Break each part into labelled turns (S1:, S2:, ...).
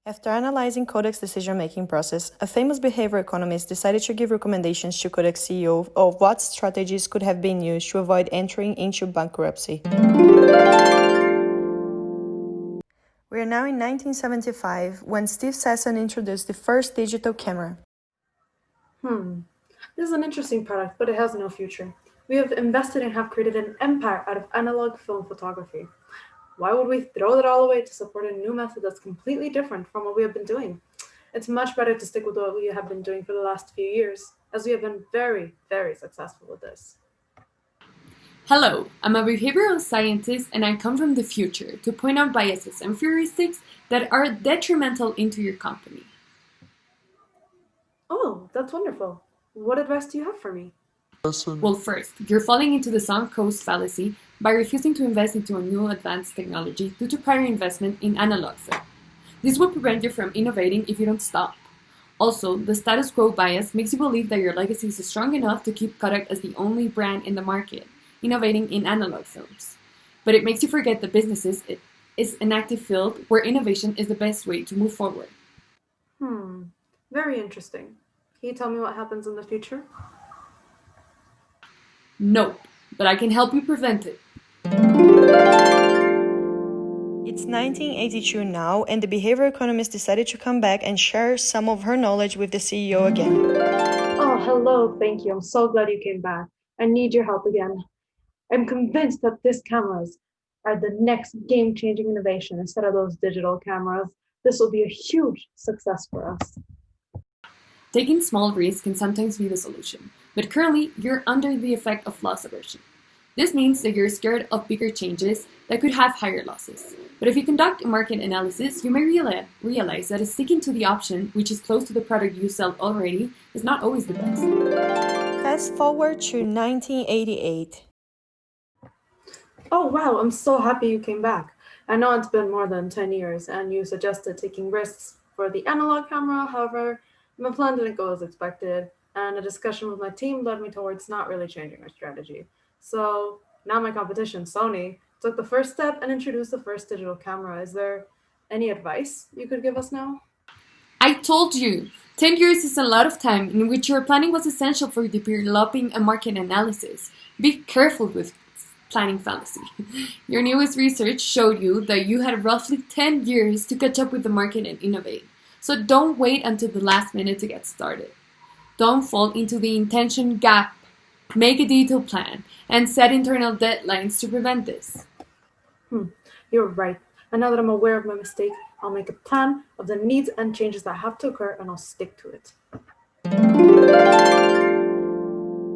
S1: After analyzing Kodak's decision-making process, a famous behavior economist decided to give recommendations to Kodak's CEO of what strategies could have been used to avoid entering into bankruptcy. We are now in 1975, when Steve Sasson introduced the first digital camera.
S2: This is an interesting product, but it has no future. We have invested and have created an empire out of analog film photography. Why would we throw it all away to support a new method that's completely different from what we have been doing? It's much better to stick with what we have been doing for the last few years, as we have been very, very successful with this.
S3: Hello, I'm a behavioral scientist and I come from the future to point out biases and heuristics that are detrimental into your company.
S2: Oh, that's wonderful. What advice do you have for me?
S3: Well, first, you're falling into the sunk cost fallacy by refusing to invest into a new advanced technology due to prior investment in analog film. This will prevent you from innovating if you don't stop. Also, the status quo bias makes you believe that your legacy is strong enough to keep Kodak as the only brand in the market, innovating in analog films. But it makes you forget that businesses is an active field where innovation is the best way to move forward.
S2: Very interesting. Can you tell me what happens in the future?
S3: Nope, but I can help you prevent it.
S1: It's 1982 now, and the behavior economist decided to come back and share some of her knowledge with the CEO again.
S2: Oh, hello, thank you. I'm so glad you came back. I need your help again. I'm convinced that these cameras are the next game changing innovation instead of those digital cameras. This will be a huge success for us.
S3: Taking small risks can sometimes be the solution, but currently you're under the effect of loss aversion. This means that you're scared of bigger changes that could have higher losses. But if you conduct a market analysis, you may realize that sticking to the option, which is close to the product you sell already, is not always the best.
S1: Fast forward to 1988.
S2: Oh, wow, I'm so happy you came back. I know it's been more than 10 years, and you suggested taking risks for the analog camera. However, my plan didn't go as expected, and a discussion with my team led me towards not really changing our strategy. So now my competition, Sony, took the first step and introduced the first digital camera. Is there any advice you could give us now?
S3: I told you! 10 years is a lot of time in which your planning was essential for developing a market analysis. Be careful with planning fallacy. Your newest research showed you that you had roughly 10 years to catch up with the market and innovate. So don't wait until the last minute to get started. Don't fall into the intention gap. Make a detailed plan and set internal deadlines to prevent this.
S2: You're right. And now that I'm aware of my mistake, I'll make a plan of the needs and changes that have to occur, and I'll stick to it.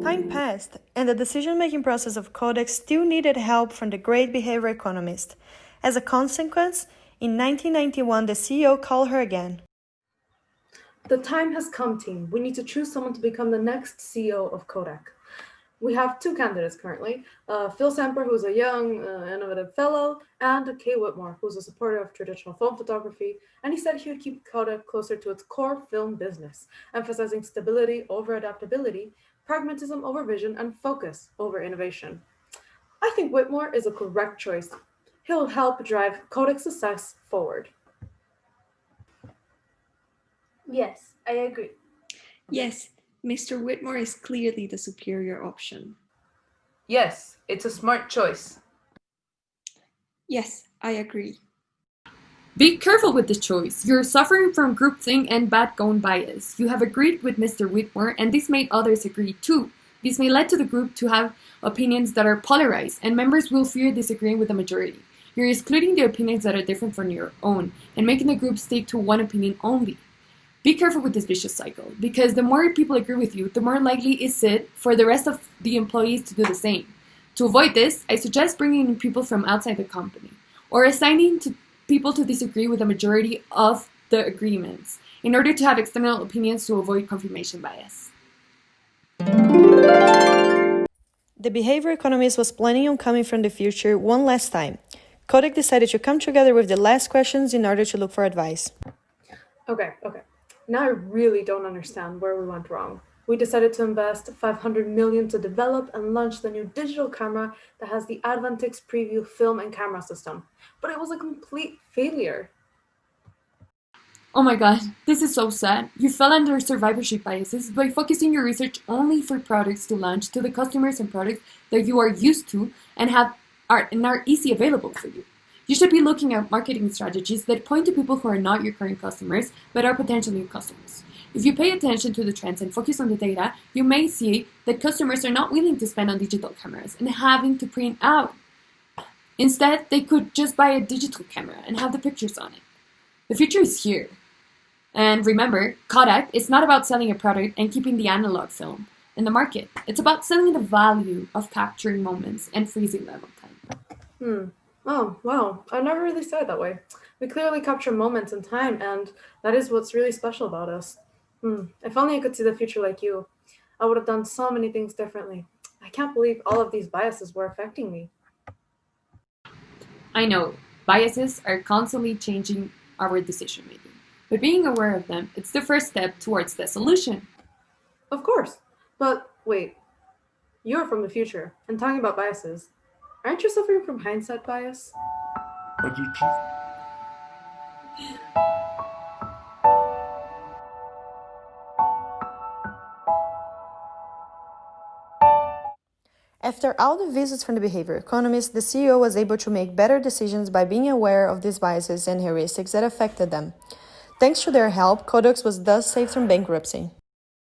S1: Time passed, and the decision-making process of Kodak still needed help from the great behavior economist. As a consequence, in 1991, the CEO called her again.
S2: The time has come, team. We need to choose someone to become the next CEO of Kodak. We have two candidates currently, Phil Semper, who's a young, innovative fellow, and Kay Whitmore, who's a supporter of traditional film photography, and he said he would keep Kodak closer to its core film business, emphasizing stability over adaptability, pragmatism over vision, and focus over innovation. I think Whitmore is a correct choice. He'll help drive Kodak's success forward.
S4: Yes, I agree.
S5: Yes, Mr. Whitmore is clearly the superior option.
S6: Yes, it's a smart choice.
S5: Yes, I agree.
S3: Be careful with this choice. You're suffering from groupthink and backbone bias. You have agreed with Mr. Whitmore, and this made others agree too. This may lead to the group to have opinions that are polarized, and members will fear disagreeing with the majority. You're excluding the opinions that are different from your own, and making the group stick to one opinion only. Be careful with this vicious cycle, because the more people agree with you, the more likely is it for the rest of the employees to do the same. To avoid this, I suggest bringing in people from outside the company, or assigning people to disagree with the majority of the agreements, in order to have external opinions to avoid confirmation bias.
S1: The behavior economist was planning on coming from the future one last time. Kodak decided to come together with the last questions in order to look for advice.
S2: Okay. Now I really don't understand where we went wrong. We decided to invest 500 million to develop and launch the new digital camera that has the Advantix Preview film and camera system, but it was a complete failure.
S3: Oh my god, this is so sad. You fell under survivorship biases by focusing your research only for products to launch to the customers and products that you are used to and are easy available for you. You should be looking at marketing strategies that point to people who are not your current customers but are potential new customers. If you pay attention to the trends and focus on the data, you may see that customers are not willing to spend on digital cameras and having to print out. Instead, they could just buy a digital camera and have the pictures on it. The future is here. And remember, Kodak is not about selling a product and keeping the analog film in the market. It's about selling the value of capturing moments and freezing them on time.
S2: Oh, wow. I never really saw it that way. We clearly capture moments in time, and that is what's really special about us. If only I could see the future like you. I would have done so many things differently. I can't believe all of these biases were affecting me.
S3: I know, biases are constantly changing our decision making. But being aware of them, it's the first step towards the solution.
S2: Of course. But wait, you're from the future, and talking about biases. Aren't you suffering from hindsight bias?
S1: After all the visits from the behavior economist, the CEO was able to make better decisions by being aware of these biases and heuristics that affected them. Thanks to their help, Kodak was thus saved from bankruptcy.